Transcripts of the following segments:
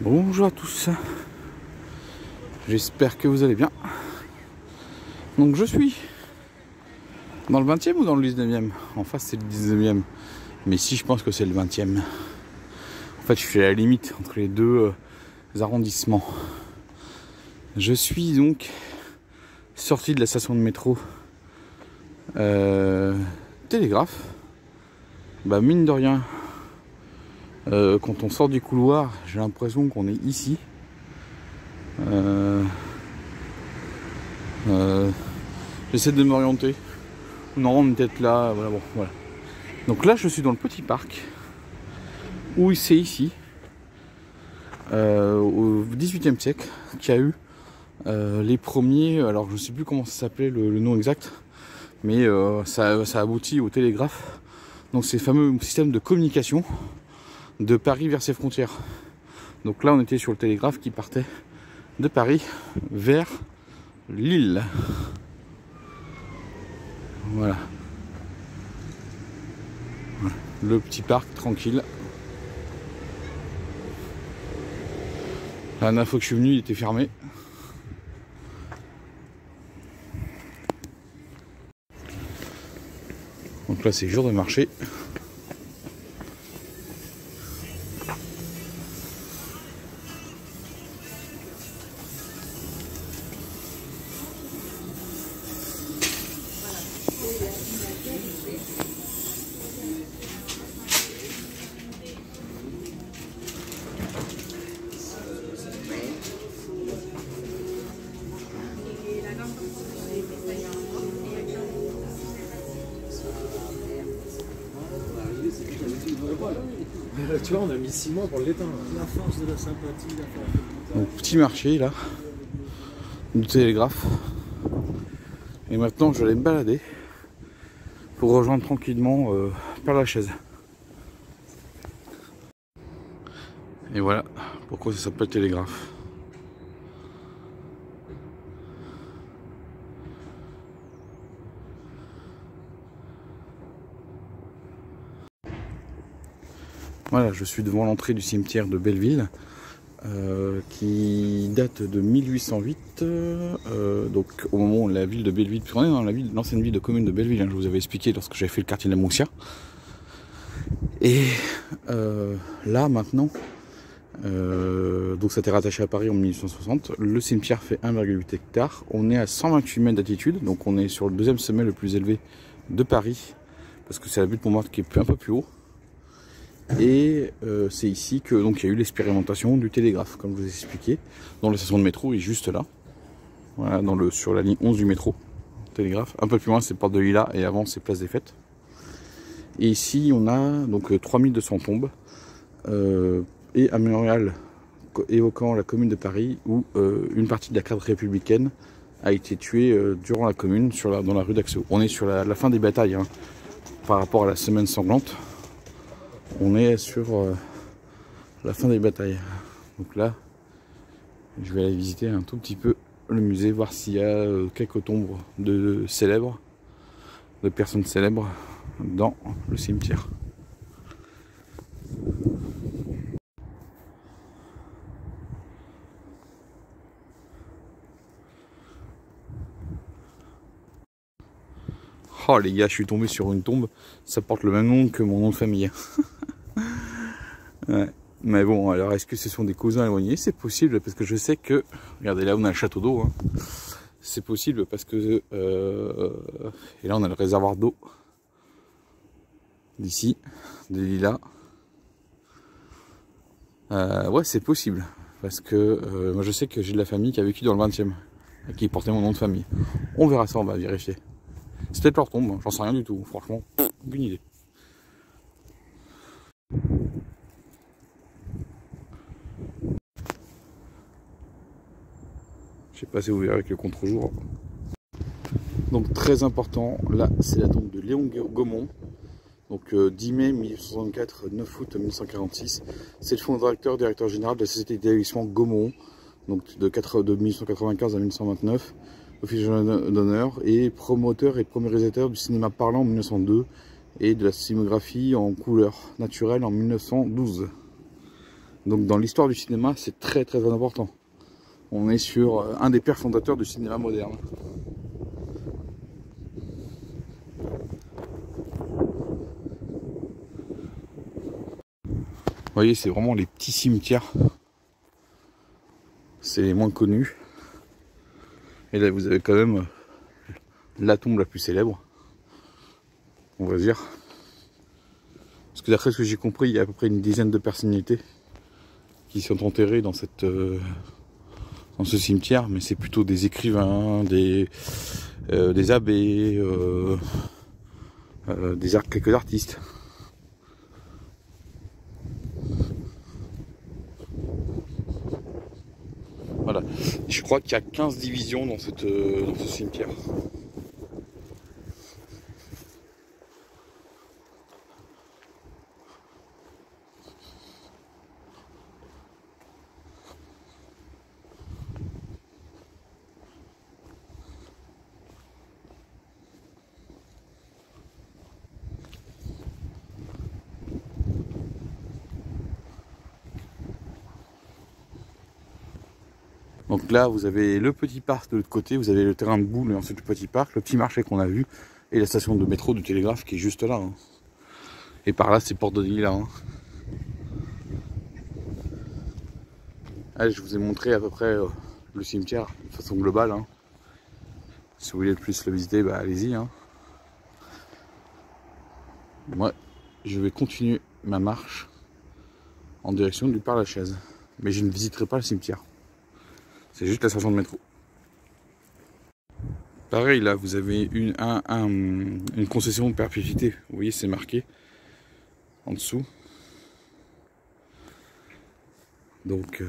Bonjour à tous, j'espère que vous allez bien. Donc je suis dans le 20e ou dans le 19e? En face c'est le 19e, mais si je pense que c'est le 20e. En fait je suis à la limite entre les deux arrondissements. Je suis donc sorti de la station de métro Télégraphe. Bah mine de rien, quand on sort du couloir, j'ai l'impression qu'on est ici. J'essaie de m'orienter. Non, on est peut-être là. Voilà, bon, voilà. Donc là, je suis dans le petit parc où c'est ici, au XVIIIe siècle, qu'il y a eu les premiers. Alors, je ne sais plus comment ça s'appelait le nom exact, mais ça aboutit au télégraphe. Donc, ces fameux systèmes de communication de Paris vers ses frontières. Donc là on était sur le télégraphe qui partait de Paris vers Lille. Voilà. Le petit parc tranquille. La dernière fois que je suis venu il était fermé. Donc là c'est jour de marché. Tu vois, on a mis 6 mois pour l'éteindre. La force de la sympathie, la force. Donc petit marché là, du télégraphe. Et maintenant je vais me balader pour rejoindre tranquillement Père Lachaise. Et voilà pourquoi ça s'appelle télégraphe. Voilà, je suis devant l'entrée du cimetière de Belleville, qui date de 1808, donc au moment où la ville de Belleville, puisqu'on est dans l'ancienne ville de commune de Belleville, hein, je vous avais expliqué lorsque j'avais fait le quartier de la Moussia. Et là maintenant, donc ça a été rattaché à Paris en 1860, le cimetière fait 1,8 hectares, on est à 128 mètres d'altitude, donc on est sur le deuxième sommet le plus élevé de Paris, parce que c'est la butte Montmartre qui est un peu plus haut. Et c'est ici que donc il y a eu l'expérimentation du télégraphe, comme je vous ai expliqué, dans la station de métro est juste là. Voilà, sur la ligne 11 du métro, télégraphe. Un peu plus loin c'est Porte de Lilas et avant c'est Place des Fêtes. Et ici on a donc 3200 tombes et un mémorial évoquant la commune de Paris où une partie de la garde républicaine a été tuée durant la commune dans la rue d'Axo. On est sur la fin des batailles hein, par rapport à la semaine sanglante. On est sur la fin des batailles. Donc là, je vais aller visiter un tout petit peu le musée, voir s'il y a quelques tombes de personnes célèbres dans le cimetière. Oh les gars, je suis tombé sur une tombe, ça porte le même nom que mon nom de famille. Ouais. Mais bon, alors est-ce que ce sont des cousins éloignés? C'est possible parce que je sais que, regardez là on a le château d'eau, hein. C'est possible parce que, et là on a le réservoir d'eau, d'ici, des lilas. Ouais c'est possible, parce que moi je sais que j'ai de la famille qui a vécu dans le 20e, et qui portait mon nom de famille. On verra ça, on va vérifier. C'est peut-être leur tombe, j'en sais rien du tout, franchement, aucune idée. Je sais pas si vous verrez avec le contre-jour. Donc très important, là c'est la tombe de Léon Gaumont. Donc 10 mai 1864, 9 août 1946. C'est le fondateur, directeur général de la société d'établissement Gaumont, donc de 1895 à 1929, officier d'honneur, et promoteur et premier réalisateur du cinéma parlant en 1902 et de la cinématographie en couleur naturelle en 1912. Donc dans l'histoire du cinéma, c'est très très important. On est sur un des pères fondateurs du cinéma moderne. Vous voyez, c'est vraiment les petits cimetières. C'est les moins connus. Et là, vous avez quand même la tombe la plus célèbre, on va dire. Parce que d'après ce que j'ai compris, il y a à peu près une dizaine de personnalités qui sont enterrées dans dans ce cimetière, mais c'est plutôt des écrivains, des abbés, quelques artistes. Voilà. Je crois qu'il y a 15 divisions dans ce cimetière. Donc là, vous avez le petit parc de l'autre côté, vous avez le terrain de boule et ensuite le petit parc, le petit marché qu'on a vu, et la station de métro du Télégraphe qui est juste là. Hein. Et par là, c'est Porte de Lille. Hein. Allez, je vous ai montré à peu près le cimetière de façon globale. Hein. Si vous voulez plus le visiter, bah, allez-y. Hein. Moi, je vais continuer ma marche en direction du Père-Lachaise. Mais je ne visiterai pas le cimetière. C'est juste la station de métro. Pareil, là, vous avez une concession de perpétuité. Vous voyez, c'est marqué en dessous. Donc,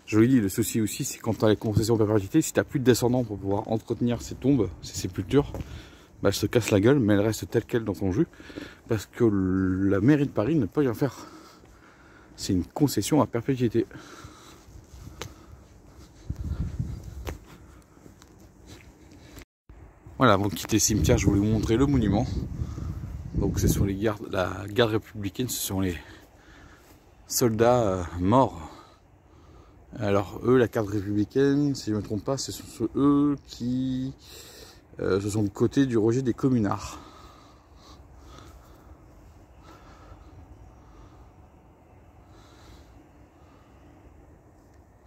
je vous l'ai dit, le souci aussi, c'est quand tu as les concessions de perpétuité, si tu n'as plus de descendants pour pouvoir entretenir ces tombes, ces sépultures, bah, elles se cassent la gueule, mais elles restent telles quelles dans son jus, parce que la mairie de Paris ne peut rien faire. C'est une concession à perpétuité. Voilà, avant de quitter le cimetière, je voulais vous montrer le monument. Donc ce sont la garde républicaine, ce sont les soldats morts. Alors eux, la garde républicaine, si je ne me trompe pas, ce sont eux qui se sont de côté du rejet des communards.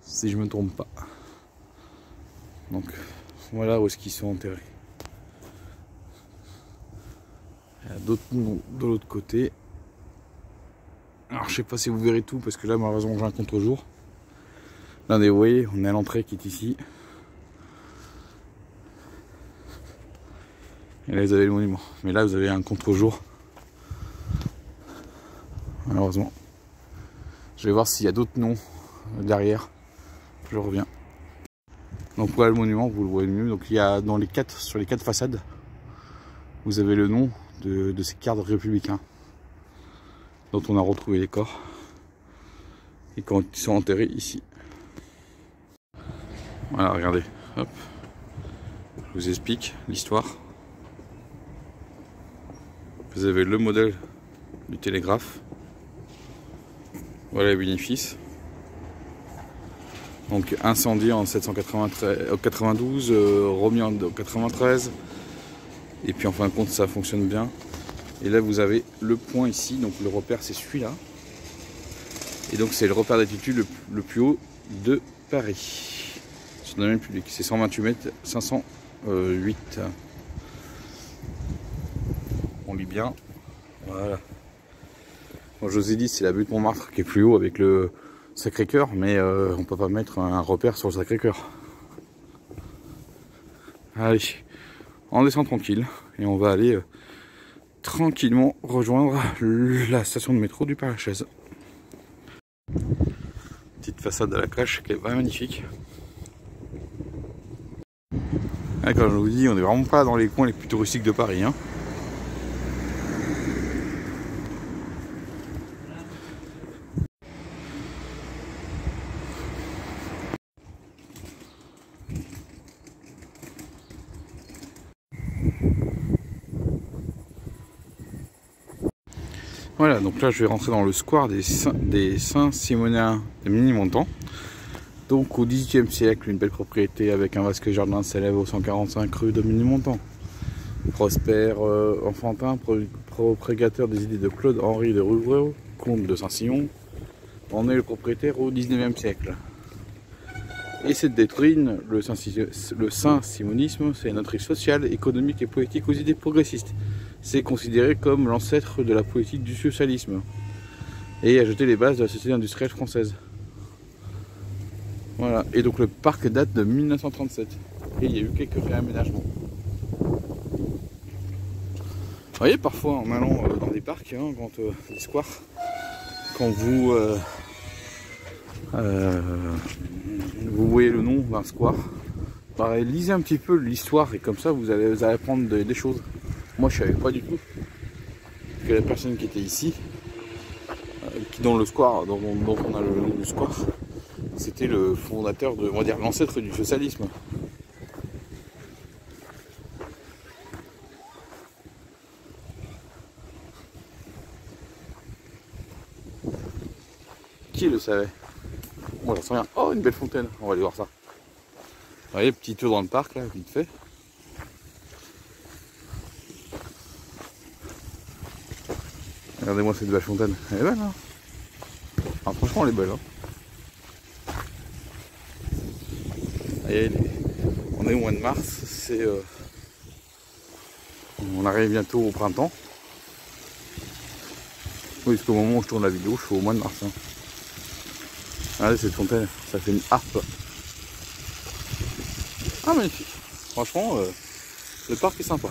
Si je ne me trompe pas. Donc voilà où est-ce qu'ils sont enterrés. Il y a d'autres noms de l'autre côté. Alors je sais pas si vous verrez tout parce que là malheureusement j'ai un contre-jour. Là vous voyez, on est à l'entrée qui est ici. Et là vous avez le monument. Mais là vous avez un contre-jour. Malheureusement. Je vais voir s'il y a d'autres noms derrière. Je reviens. Donc voilà le monument, vous le voyez mieux. Donc il y a sur les quatre façades, vous avez le nom de ces cadres républicains dont on a retrouvé les corps et quand ils sont enterrés ici. Voilà, regardez, hop, je vous explique l'histoire. Vous avez le modèle du Télégraphe. Voilà les bénéfices. Donc incendié en 792, remis en 93. Et puis en fin de compte ça fonctionne bien. Et là vous avez le point ici, donc le repère c'est celui-là. Et donc c'est le repère d'altitude le plus haut de Paris. Sur le domaine public, c'est 128 mètres 508. On lit bien. Voilà. Bon, je vous ai dit c'est la butte Montmartre qui est plus haut avec le Sacré-Cœur, mais on peut pas mettre un repère sur le Sacré-Cœur. Allez, on descend tranquille et on va aller tranquillement rejoindre la station de métro du Père-Lachaise. Petite façade à la cloche qui est vraiment magnifique. Ah, comme je vous dis, on n'est vraiment pas dans les coins les plus touristiques de Paris. Hein. Voilà, donc là je vais rentrer dans le square des Saint-Simoniens de Ménilmontant. Donc au XVIIIe siècle, une belle propriété avec un vasque jardin s'élève au 145 rue de Ménilmontant. Prosper Enfantin, propagateur des idées de Claude-Henri de Rouvreau, comte de Saint-Simon, en est le propriétaire au XIXe siècle. Et cette doctrine, le Saint-Simonisme, c'est une doctrine sociale, économique et politique aux idées progressistes. C'est considéré comme l'ancêtre de la politique du socialisme et a jeté les bases de la société industrielle française. Voilà, et donc le parc date de 1937 et il y a eu quelques réaménagements. Vous voyez, parfois en allant dans des parcs, hein, des squares, quand vous voyez le nom d'un square, bah, lisez un petit peu l'histoire et comme ça vous allez apprendre des choses. Moi je savais pas du tout que la personne qui était ici, qui dans le square, dont on a le nom du square, c'était le fondateur de, on va dire, l'ancêtre du socialisme. Qui le savait? Bon, j'en sais rien. Oh, une belle fontaine, on va aller voir ça. Vous voyez, petit tour dans le parc là, vite fait. Regardez-moi cette belle fontaine, elle est belle, hein. Ah, franchement elle est belle, hein. On est au mois de mars, on arrive bientôt au printemps. Oui, parce qu'au moment où je tourne la vidéo, je suis au mois de mars, hein. Regardez cette fontaine, ça fait une harpe. Ah, magnifique. Franchement, le parc est sympa.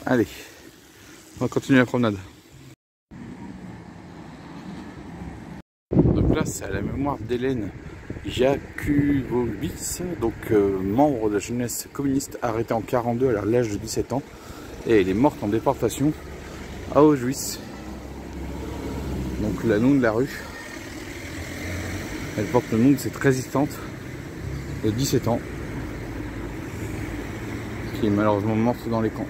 Allez, on va continuer la promenade. Donc là, c'est à la mémoire d'Hélène Jakubowicz, donc membre de la jeunesse communiste, arrêtée en 1942 à l'âge de 17 ans. Et elle est morte en déportation à Auschwitz. Donc le nom de la rue, elle porte le nom de cette résistante de 17 ans qui est malheureusement morte dans les camps.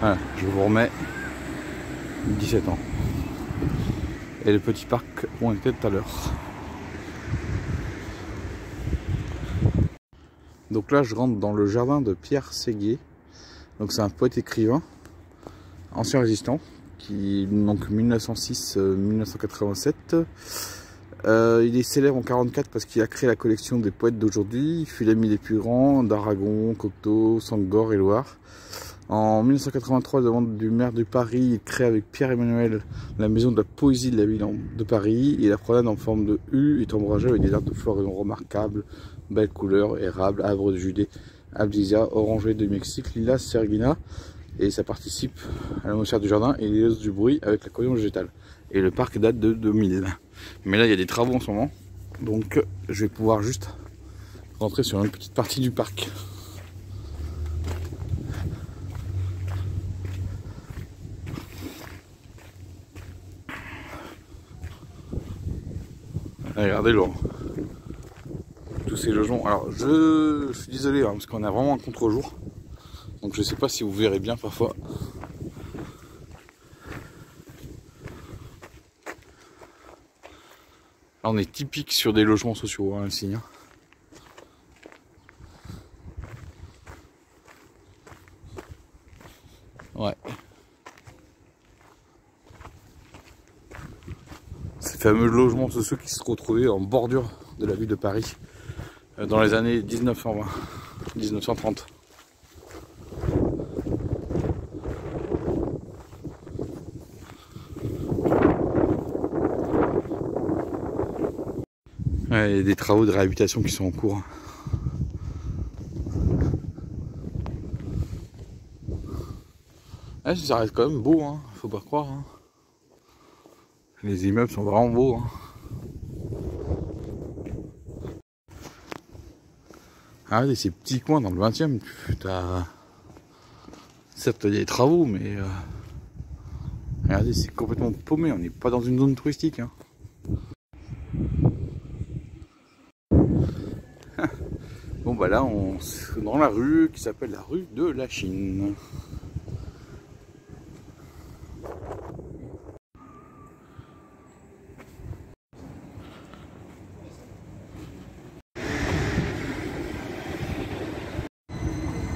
Voilà, je vous remets 17 ans. Et le petit parc où on était tout à l'heure. Donc là je rentre dans le jardin de Pierre Séguier. Donc c'est un poète écrivain, ancien résistant, qui donc 1906-1987. Il est célèbre en 1944 parce qu'il a créé la collection des poètes d'aujourd'hui. Il fut l'ami des plus grands d'Aragon, Cocteau, Sangor et Loire. En 1983, à la demande du maire de Paris, il crée avec Pierre-Emmanuel la maison de la poésie de la ville de Paris. Et la promenade en forme de U est ombragée avec des arbres de floraison remarquables, belles couleurs, érable, arbre de Judée, abdisia, oranger de Mexique, lilas, sergina. Et ça participe à l'atmosphère du jardin et les du bruit avec la cohésion végétale. Et le parc date de 2000. Mais là, il y a des travaux en ce moment. Donc, je vais pouvoir juste rentrer sur une petite partie du parc. Regardez le tous ces logements. Alors je suis désolé hein, parce qu'on a vraiment un contre-jour. Donc je sais pas si vous verrez bien parfois. Là on est typique sur des logements sociaux hein, ici. Hein. Ouais. Ces fameux logements sociaux qui se retrouvaient en bordure de la ville de Paris dans les années 1920, 1930. Ouais, il y a des travaux de réhabilitation qui sont en cours. Ouais, ça reste quand même beau, hein, faut pas croire. Hein. Les immeubles sont vraiment beaux. Hein. Ah, regardez ces petits coins dans le 20e, certes il y a des travaux, mais regardez, c'est complètement paumé, on n'est pas dans une zone touristique. Hein. Bon bah là on est dans la rue qui s'appelle la rue de la Chine.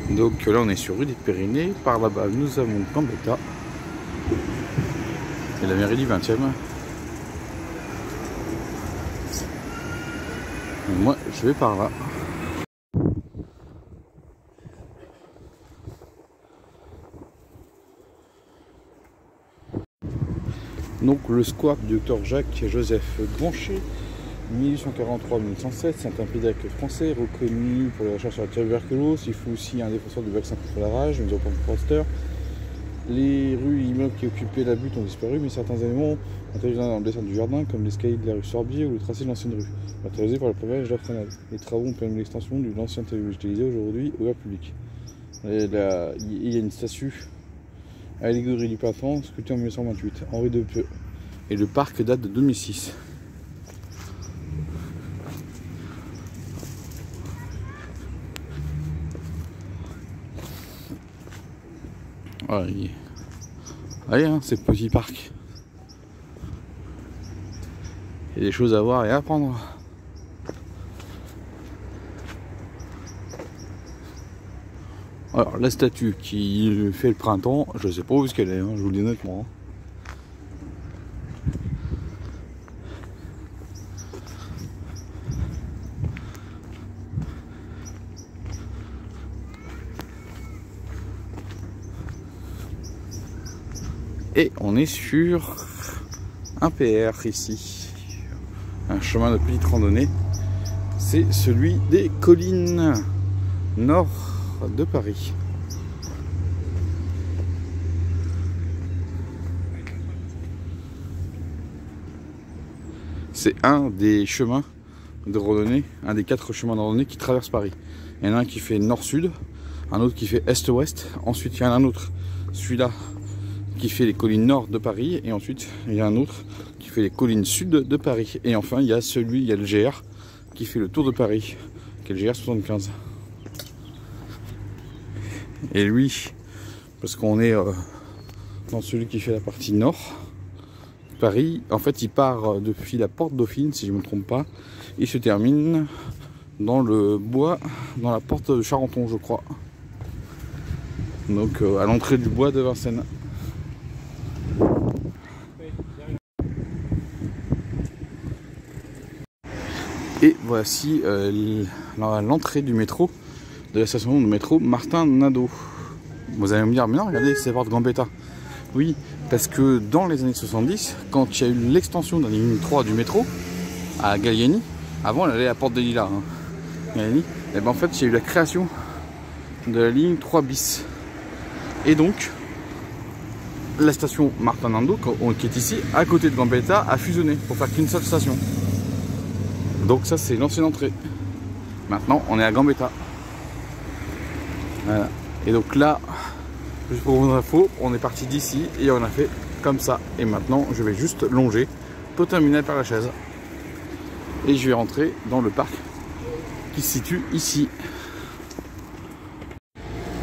Donc là on est sur rue des Pyrénées, par là-bas nous avons Gambetta et la mairie du 20e. Et moi je vais par là. Donc le square du docteur Jacques Joseph Blanchet, 1843-1907, c'est un pédiatre français reconnu pour les recherches sur la tuberculose. Il fut aussi un défenseur du vaccin contre la rage, mais Pasteur. Les rues et immeubles qui occupaient la butte ont disparu, mais certains éléments ont été dans le dessin du jardin, comme l'escalier de la rue Sorbier ou le tracé de l'ancienne rue, autorisé par le pavage de la Frenade. Les travaux ont permis l'extension de l'ancienne télévision utilisée aujourd'hui au grand public. Il y a une statue allégorie du printemps, sculptée en 1928, Henri de Peu. Et le parc date de 2006. Voilà, allez, hein, c'est petit parc. Il y a des choses à voir et à apprendre. Alors la statue qui fait le printemps, je sais pas où est-ce qu'elle est, hein, je vous le dis honnêtement. Et on est sur un PR ici, un chemin de petite randonnée. C'est celui des collines nord de Paris. C'est un des chemins de randonnée, un des 4 chemins de randonnée qui traversent Paris. Il y en a un qui fait nord-sud, un autre qui fait est-ouest, ensuite il y en a un autre, celui-là, qui fait les collines nord de Paris, et ensuite il y a un autre qui fait les collines sud de Paris. Et enfin il y a le GR qui fait le tour de Paris, qui est le GR 75. Et lui, parce qu'on est dans celui qui fait la partie nord de Paris, en fait il part depuis la porte Dauphine, si je ne me trompe pas, il se termine dans le bois, dans la porte de Charenton, je crois. Donc à l'entrée du bois de Vincennes. Et voici l'entrée du métro, de la station de métro Martin-Nadeau. Vous allez me dire, mais non, regardez, c'est porte Gambetta. Oui, parce que dans les années 70, quand il y a eu l'extension de la ligne 3 du métro à Gallieni, avant elle allait à Porte des Lilas, hein, Gallieni, et ben en fait il y a eu la création de la ligne 3 bis. Et donc, la station Martin-Nadeau, qui est ici, à côté de Gambetta, a fusionné pour faire qu'une seule station. Donc ça c'est l'ancienne entrée. Maintenant on est à Gambetta. Voilà. Et donc là, juste pour vos infos, on est parti d'ici et on a fait comme ça. Et maintenant je vais juste longer pour terminer par la chaise. Et je vais rentrer dans le parc qui se situe ici.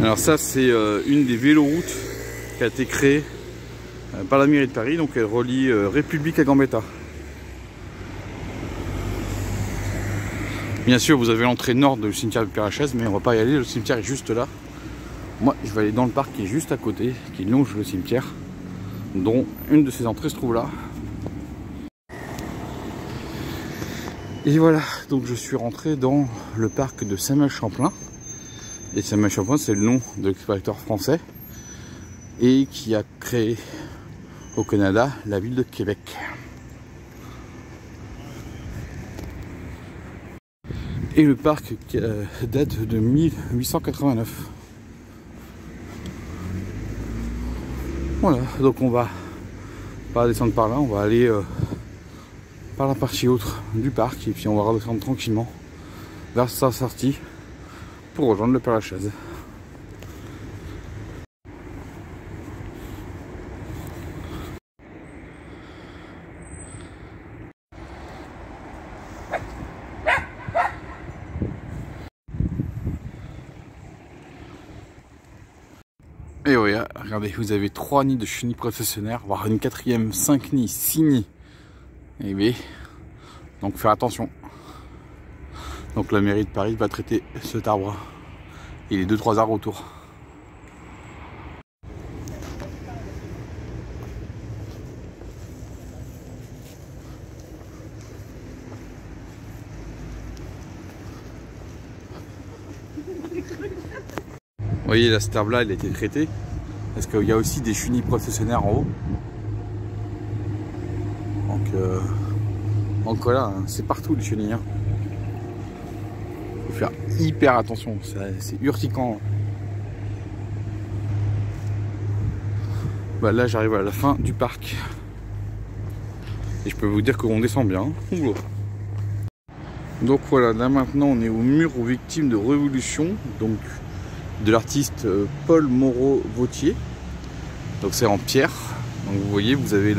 Alors ça c'est une des véloroutes qui a été créée par la mairie de Paris. Donc elle relie République à Gambetta. Bien sûr, vous avez l'entrée nord du cimetière de Père-Lachaise, mais on va pas y aller, le cimetière est juste là. Moi, je vais aller dans le parc qui est juste à côté, qui longe le cimetière, dont une de ses entrées se trouve là. Et voilà, donc je suis rentré dans le parc de Samuel Champlain. Et Samuel Champlain, c'est le nom de l'explorateur français et qui a créé au Canada la ville de Québec. Et le parc date de 1889. Voilà, donc on va pas descendre par là, on va aller par la partie autre du parc et puis on va redescendre tranquillement vers sa sortie pour rejoindre le Père-Lachaise. Et oui, regardez, vous avez 3 nids de chenilles processionnaires, voire une 4e, 5 nids, 6 nids. Et oui, donc faire attention. Donc la mairie de Paris va traiter cet arbre et les 2-3 arbres autour. Vous voyez, là, cet arbre-là, il a été traité. Parce qu'il y a aussi des chenilles processionnaires en haut. Donc voilà, c'est partout les chenilles. Faut faire hyper attention, c'est urticant. Bah, là, j'arrive à la fin du parc. Et je peux vous dire qu'on descend bien. Donc voilà, là maintenant, on est au mur aux victimes de révolution. Donc de l'artiste Paul Moreau-Vauthier. Donc c'est en pierre. Donc vous voyez, vous avez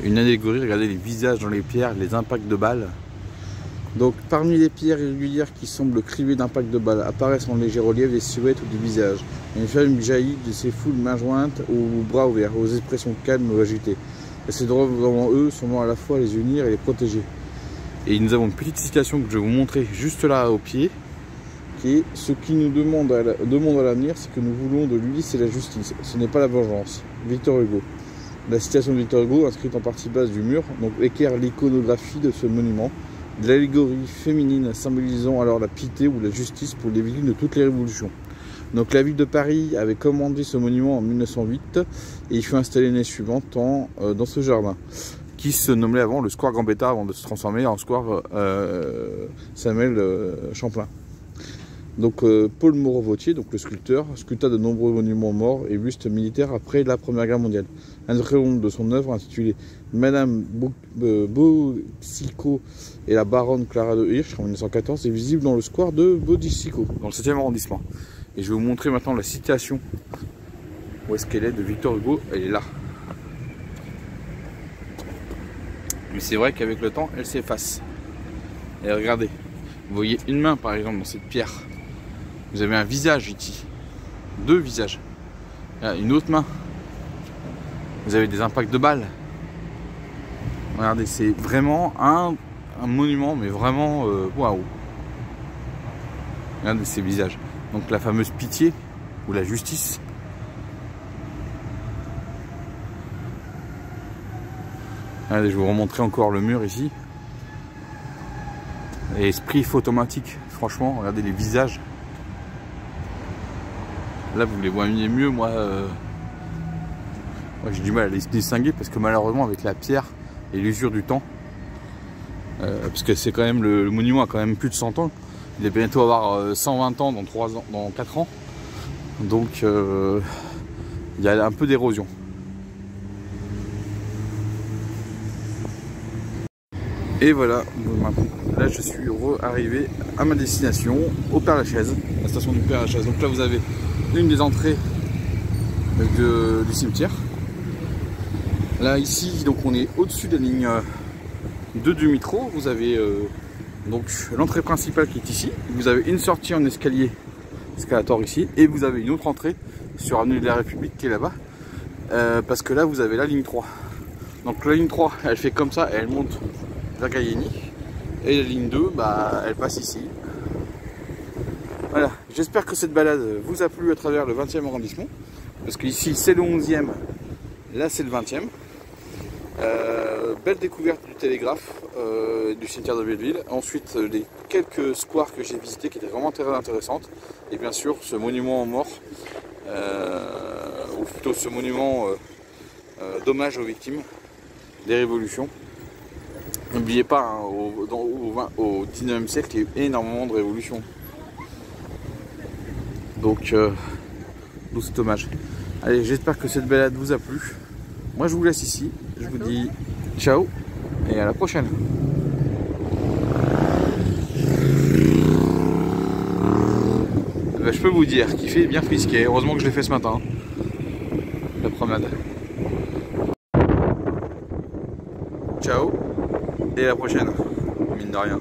une allégorie, regardez les visages dans les pierres, les impacts de balles. Donc parmi les pierres irrégulières qui semblent crivées d'impacts de balles, apparaissent en léger relief des silhouettes ou des visages. Une femme jaillit de ses foules mains jointes ou bras ouverts, aux expressions calmes ou agitées. Et ces droits devant eux sont à la fois les unir et les protéger. Et nous avons une petite citation que je vais vous montrer juste là au pied. Qui est, ce qui nous demande à l'avenir, c'est que nous voulons de lui, c'est la justice, ce n'est pas la vengeance. Victor Hugo. La citation de Victor Hugo, inscrite en partie basse du mur, donc éclaire l'iconographie de ce monument, de l'allégorie féminine symbolisant alors la piété ou la justice pour les victimes de toutes les révolutions. Donc la ville de Paris avait commandé ce monument en 1908 et il fut installé l'année suivante dans ce jardin, qui se nommait avant le Square Gambetta avant de se transformer en Square Samuel Champlain. Donc Paul Moreau-Vauthier, donc le sculpteur, sculpta de nombreux monuments morts et bustes militaires après la Première Guerre mondiale. Un triomphe de son œuvre intitulé Madame Boucicaut et la baronne Clara de Hirsch en 1914 est visible dans le square de Boucicaut, dans le 7e arrondissement. Et je vais vous montrer maintenant la citation, où est-ce qu'elle est, de Victor Hugo, elle est là. Mais c'est vrai qu'avec le temps, elle s'efface. Et regardez, vous voyez une main par exemple dans cette pierre. Vous avez un visage ici, 2 visages, une autre main. Vous avez des impacts de balles. Regardez, c'est vraiment un monument, mais vraiment waouh. Regardez ces visages. Donc la fameuse pitié ou la justice. Regardez, je vais vous remontrer encore le mur ici. Et esprit photomatique, franchement, regardez les visages. Là, vous les voyez mieux, moi j'ai du mal à les distinguer parce que malheureusement, avec la pierre et l'usure du temps, parce que c'est quand même le monument a quand même plus de 100 ans. Il va bientôt avoir 120 ans dans 3 ans, dans 4 ans. Donc, il y a un peu d'érosion. Et voilà, là je suis arrivé à ma destination, au Père-Lachaise, la station du Père-Lachaise. Donc là vous avez une des entrées du cimetière. Là ici, donc on est au-dessus de la ligne 2 du métro. Vous avez donc l'entrée principale qui est ici. Vous avez une sortie en escalier, escalator ici, et vous avez une autre entrée sur Avenue de la République qui est là-bas. Parce que là vous avez la ligne 3. Donc la ligne 3, elle fait comme ça, et elle monte vers Gallieni, et la ligne 2, bah, elle passe ici. Voilà, j'espère que cette balade vous a plu à travers le 20e arrondissement, parce que ici c'est le 11e, là c'est le 20e. Belle découverte du télégraphe, du cimetière de Belleville. Ensuite, les quelques squares que j'ai visités qui étaient vraiment très intéressantes, et bien sûr ce monument aux morts, ou plutôt ce monument d'hommage aux victimes des révolutions. N'oubliez pas, hein, au 19e siècle, il y a eu énormément de révolutions. Donc, d'où cet hommage. Allez, j'espère que cette balade vous a plu. Moi, je vous laisse ici. Je vous dis ciao et à la prochaine. Ben, je peux vous dire qu'il fait bien frisqué. Heureusement que je l'ai fait ce matin. La promenade. Ciao. Et à la prochaine, mine de rien.